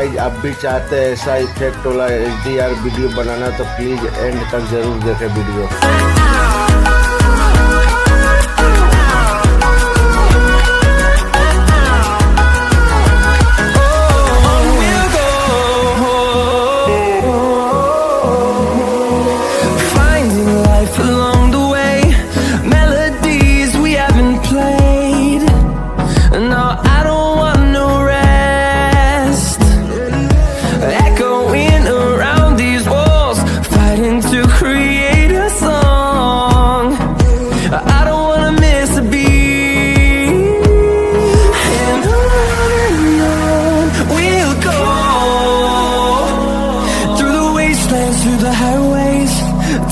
Guys आप भी चाहते हैं ऐसा इफेक्ट वाला HDR वीडियो बनाना तो प्लीज एंड तक जरूर देखें video.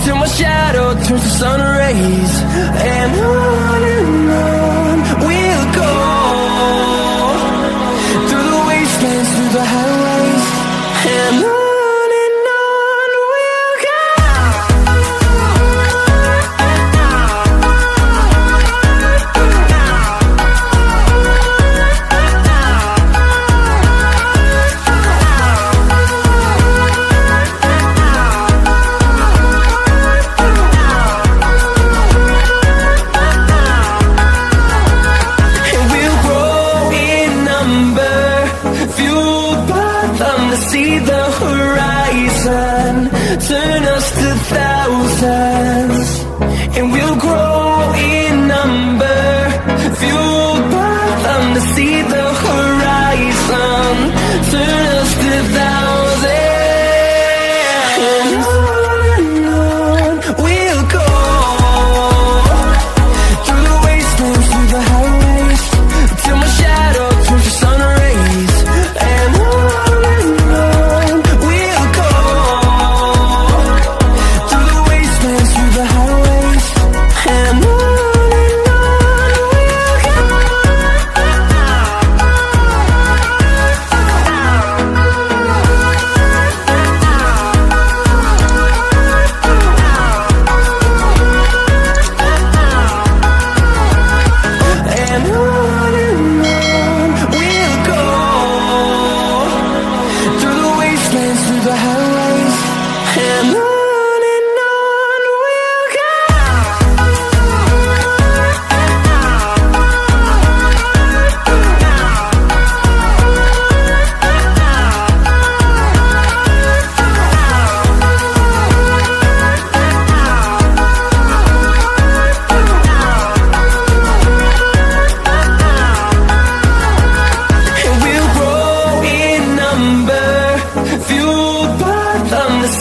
Till my shadow turns to sun rays, and on we'll go through the wastelands, through the highways, and on we'll go. See the horizon turn us to thousands, and we'll grow in number, fueled by them. To see the horizon turn us to thousands, and on we'll go through the wastelands, through the highways, till my shadow turns to sun rays, and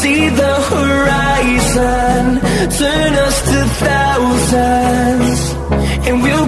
see the horizon turn us to thousands, and we'll